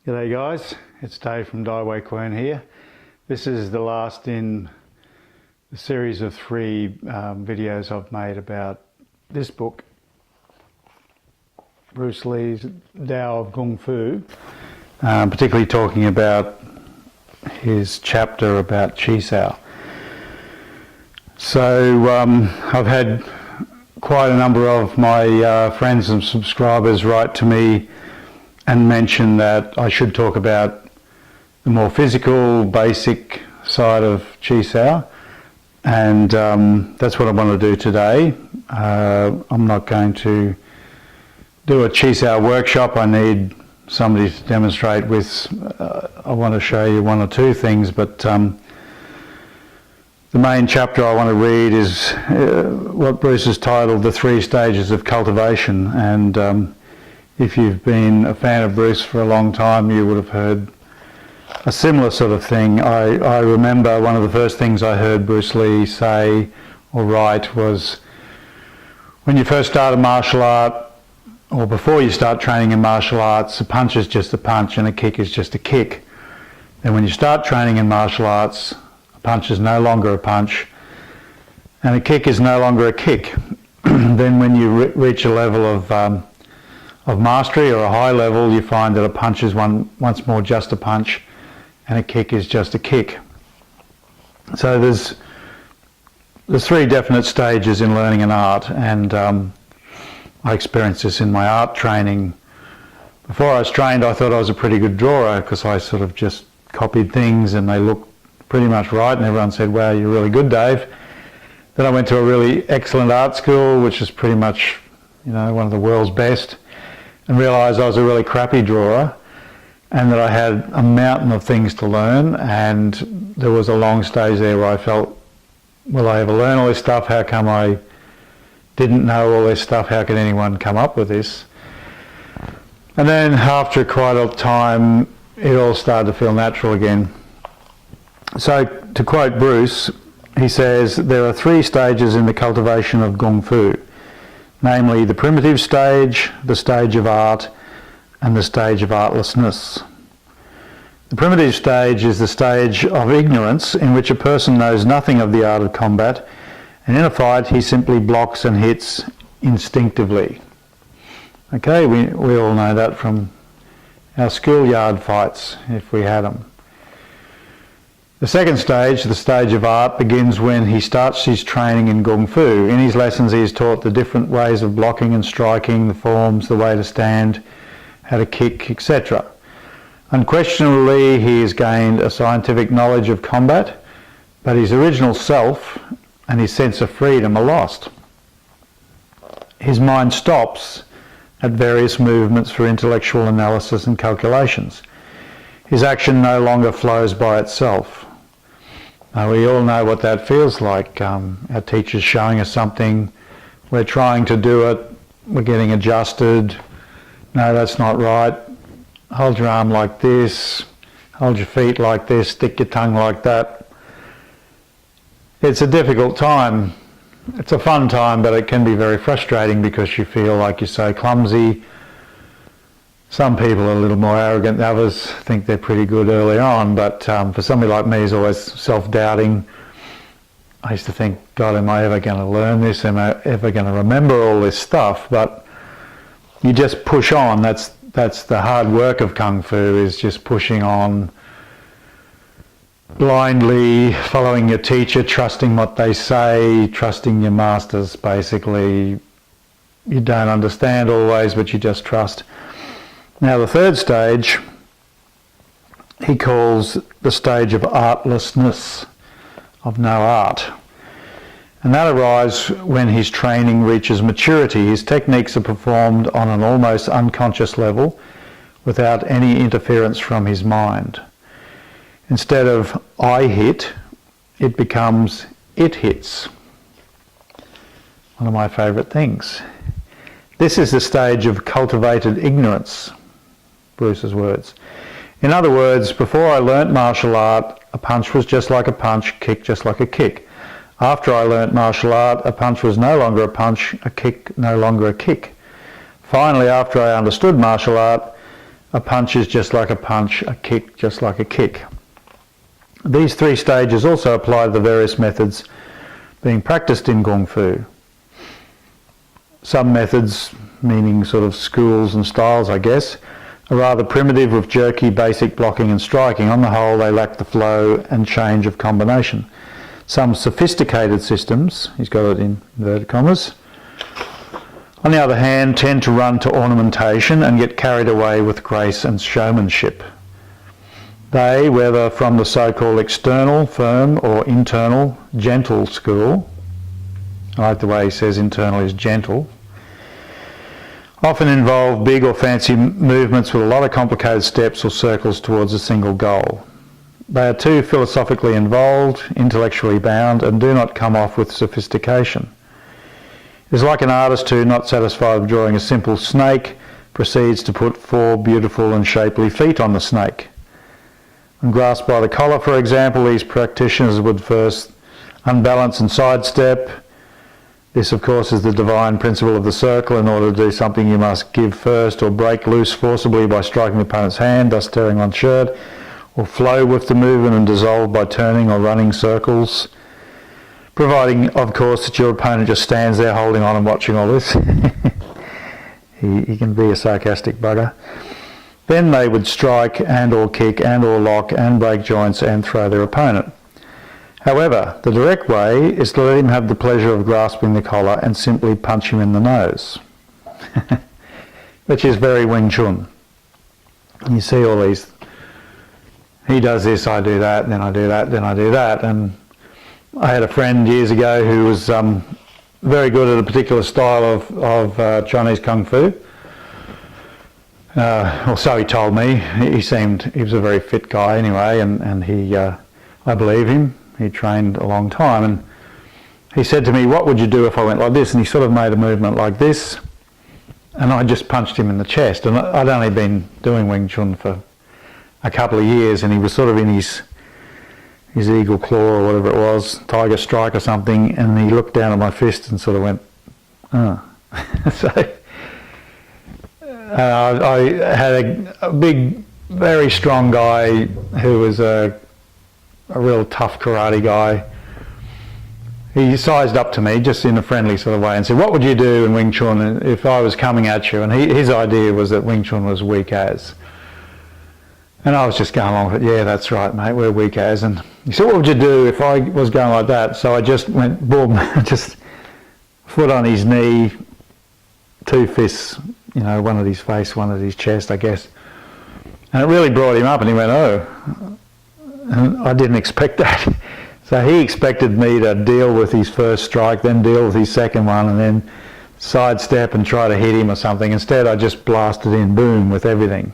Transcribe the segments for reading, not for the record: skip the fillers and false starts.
G'day guys, it's Dave from Chun here. This is the last in the series of three videos I've made about this book, Bruce Lee's Tao of Kung Fu, particularly talking about his chapter about Chi Sao. So I've had quite a number of my friends and subscribers write to me and mention that I should talk about the more physical, basic side of Chi Sao, and that's what I want to do today. I'm not going to do a Chi Sao workshop. I need somebody to demonstrate with. I want to show you one or two things, but the main chapter I want to read is what Bruce has titled The Three Stages of Cultivation, and if you've been a fan of Bruce for a long time, you would have heard a similar sort of thing. I remember one of the first things I heard Bruce Lee say or write was, when you first start a martial art, or before you start training in martial arts, a punch is just a punch and a kick is just a kick. And when you start training in martial arts, a punch is no longer a punch and a kick is no longer a kick. Then when you reach a level of mastery, or a high level, you find that a punch is once more just a punch and a kick is just a kick. So there's three definite stages in learning an art, and I experienced this in my art training. Before I was trained, I thought I was a pretty good drawer because I sort of just copied things and they looked pretty much right, and everyone said, "Wow, you're really good, Dave." Then I went to a really excellent art school, which is pretty much, one of the world's best, and realised I was a really crappy drawer and that I had a mountain of things to learn, and there was a long stage there where I felt, will I ever learn all this stuff? How come I didn't know all this stuff? How can anyone come up with this? And then after quite a time, it all started to feel natural again. So to quote Bruce, he says, there are three stages in the cultivation of Kung Fu. Namely, the primitive stage, the stage of art, and the stage of artlessness. The primitive stage is the stage of ignorance, in which a person knows nothing of the art of combat, and in a fight he simply blocks and hits instinctively. Okay, we all know that from our schoolyard fights, if we had them. The second stage, the stage of art, begins when he starts his training in Kung Fu. In his lessons he is taught the different ways of blocking and striking, the forms, the way to stand, how to kick, etc. Unquestionably he has gained a scientific knowledge of combat, but his original self and his sense of freedom are lost. His mind stops at various movements for intellectual analysis and calculations. His action no longer flows by itself. We all know what that feels like. Our teacher's showing us something, we're trying to do it, we're getting adjusted. No, that's not right. Hold your arm like this, hold your feet like this, stick your tongue like that. It's a difficult time. It's a fun time, but it can be very frustrating because you feel like you're so clumsy. Some people are a little more arrogant than others, think they're pretty good early on, but for somebody like me who's always self-doubting, I used to think, God, am I ever going to learn this? Am I ever going to remember all this stuff? But you just push on. That's the hard work of Kung Fu, is just pushing on blindly, following your teacher, trusting what they say, trusting your masters, basically. You don't understand always, but you just trust. Now the third stage he calls the stage of artlessness, of no art. And that arrives when his training reaches maturity. His techniques are performed on an almost unconscious level without any interference from his mind. Instead of I hit, it becomes it hits. One of my favourite things. This is the stage of cultivated ignorance, Bruce's words. In other words, before I learnt martial art, a punch was just like a punch, kick just like a kick. After I learnt martial art, a punch was no longer a punch, a kick no longer a kick. Finally, after I understood martial art, A punch is just like a punch, a kick just like a kick. These three stages also apply to the various methods being practiced in Kung Fu. Some methods, meaning sort of schools and styles I guess, are rather primitive with jerky basic blocking and striking. On the whole they lack the flow and change of combination. Some sophisticated systems, he's got it in inverted commas, on the other hand tend to run to ornamentation and get carried away with grace and showmanship. They, whether from the so-called external, firm or internal, gentle school, I like the way he says internal is gentle, often involve big or fancy movements with a lot of complicated steps or circles towards a single goal. They are too philosophically involved, intellectually bound, and do not come off with sophistication. It is like an artist who, not satisfied with drawing a simple snake, proceeds to put 4 beautiful and shapely feet on the snake. When grasped by the collar, for example, these practitioners would first unbalance and sidestep. This, of course, is the divine principle of the circle. In order to do something, you must give first, or break loose forcibly by striking the opponent's hand, thus tearing one's shirt, or flow with the movement and dissolve by turning or running circles, providing, of course, that your opponent just stands there holding on and watching all this. he can be a sarcastic bugger. Then they would strike and or kick and or lock and break joints and throw their opponent. However, the direct way is to let him have the pleasure of grasping the collar and simply punch him in the nose, which is very Wing Chun. You see all these, he does this, I do that, then I do that, then I do that. And I had a friend years ago who was very good at a particular style of Chinese Kung Fu. Or so he told me. He was a very fit guy anyway, and he, I believe him. He trained a long time, and he said to me, what would you do if I went like this? And he sort of made a movement like this, and I just punched him in the chest. And I'd only been doing Wing Chun for a couple of years, and he was sort of in his eagle claw or whatever it was, tiger strike or something, and he looked down at my fist and sort of went, oh. So I had a big, very strong guy who was a real tough karate guy. He sized up to me just in a friendly sort of way and said, what would you do in Wing Chun if I was coming at you? And his idea was that Wing Chun was weak as. And I was just going along with it, yeah, that's right, mate, we're weak as. And he said, what would you do if I was going like that? So I just went, boom, just foot on his knee, 2 fists, you know, one at his face, one at his chest, I guess. And it really brought him up, and he went, oh. And I didn't expect that. So he expected me to deal with his first strike, then deal with his second one, and then sidestep and try to hit him or something. Instead, I just blasted in, boom, with everything.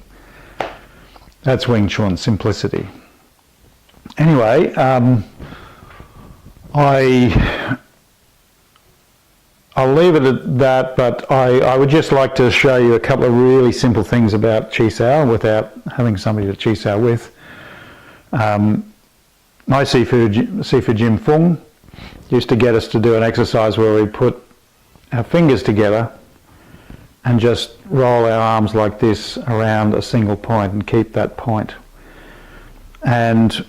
That's Wing Chun, simplicity. Anyway, I'll leave it at that, but I would just like to show you a couple of really simple things about Chi Sao without having somebody to Chi Sao with. My Sifu Jim Fung used to get us to do an exercise where we put our fingers together and just roll our arms like this around a single point and keep that point. And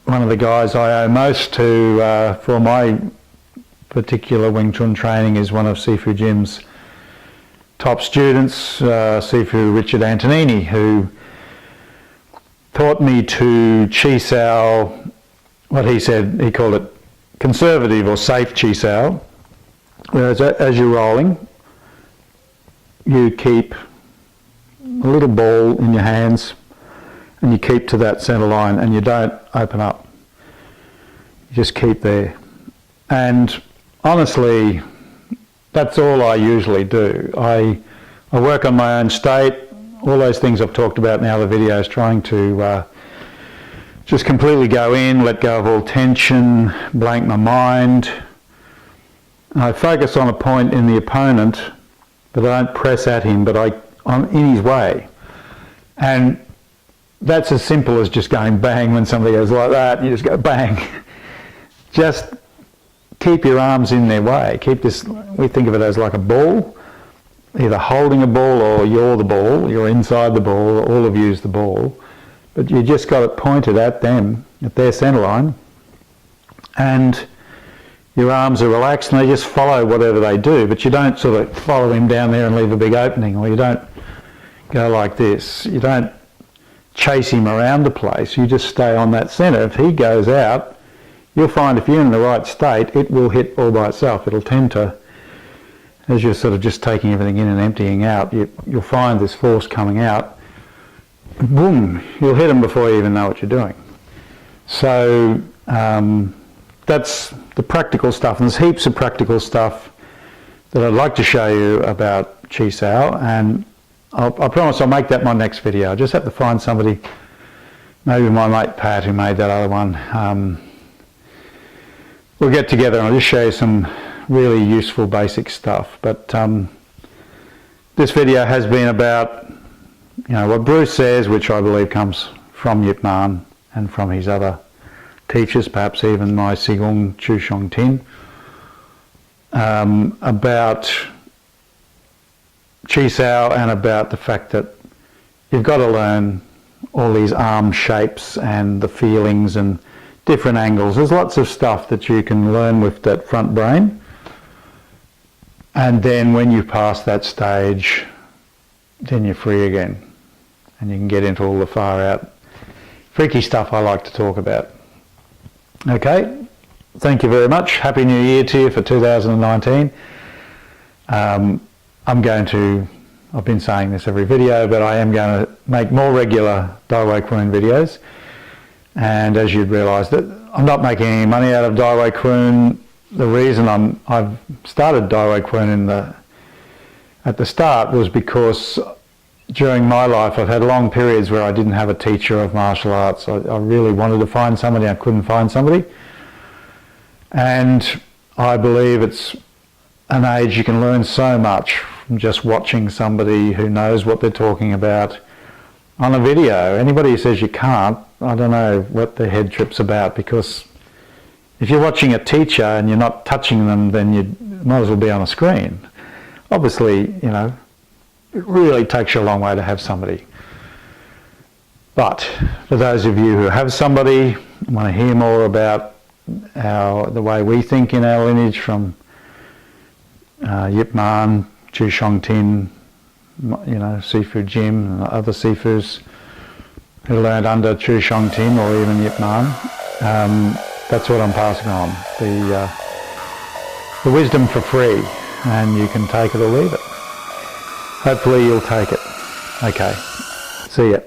one of the guys I owe most to for my particular Wing Chun training is one of Sifu Jim's top students, Sifu Richard Antonini, who taught me to Chi Sao, what he said, he called it conservative or safe Chi Sao, whereas as you're rolling, you keep a little ball in your hands and you keep to that centre line and you don't open up. You just keep there. And honestly, that's all I usually do. I work on my own state, all those things I've talked about in the other videos, trying to just completely go in, let go of all tension, blank my mind. I focus on a point in the opponent, but I don't press at him, but I'm in his way. And that's as simple as just going bang when somebody goes like that, you just go bang. Just keep your arms in their way. Keep this, we think of it as like a ball, either holding a ball or you're the ball, you're inside the ball, all of you's the ball, but you just got it pointed at them, at their centre line, and your arms are relaxed and they just follow whatever they do, but you don't sort of follow him down there and leave a big opening, or you don't go like this. You don't chase him around the place, you just stay on that centre. If he goes out, you'll find if you're in the right state, it will hit all by itself. It'll tend to, as you're sort of just taking everything in and emptying out, you'll find this force coming out, boom, you'll hit them before you even know what you're doing. So that's the practical stuff, and there's heaps of practical stuff that I'd like to show you about Chi Sao, and I promise I'll make that my next video. I just have to find somebody, maybe my mate Pat who made that other one. We'll get together and I'll just show you some really useful basic stuff. But this video has been about, you know, what Bruce says, which I believe comes from Yip Man and from his other teachers, perhaps even my Sigong Chu Shong Tin, about Chi Sao and about the fact that you've got to learn all these arm shapes and the feelings and different angles. There's lots of stuff that you can learn with that front brain, and then when you pass that stage, then you're free again and you can get into all the far out freaky stuff I like to talk about. Okay, thank you very much. Happy New Year to you for 2019. I've been saying this every video, but I am going to make more regular Dai Wei Kwun videos. And as you'd realise, that I'm not making any money out of Dai Wei Kwun. The reason I've started Dai Wei Kwun at the start was because during my life I've had long periods where I didn't have a teacher of martial arts. I really wanted to find somebody, I couldn't find somebody. And I believe it's an age you can learn so much from just watching somebody who knows what they're talking about on a video. Anybody who says you can't, I don't know what their head trip's about, because if you're watching a teacher and you're not touching them, then you might as well be on a screen. Obviously, you know, it really takes you a long way to have somebody. But for those of you who have somebody, want to hear more about the way we think in our lineage from Yip Man, Chu Shong Tin, you know, Sifu Jim and other Sifus who learned under Chu Shong Tin or even Yip Man, that's what I'm passing on. The wisdom for free, and you can take it or leave it. Hopefully you'll take it. Okay, see ya.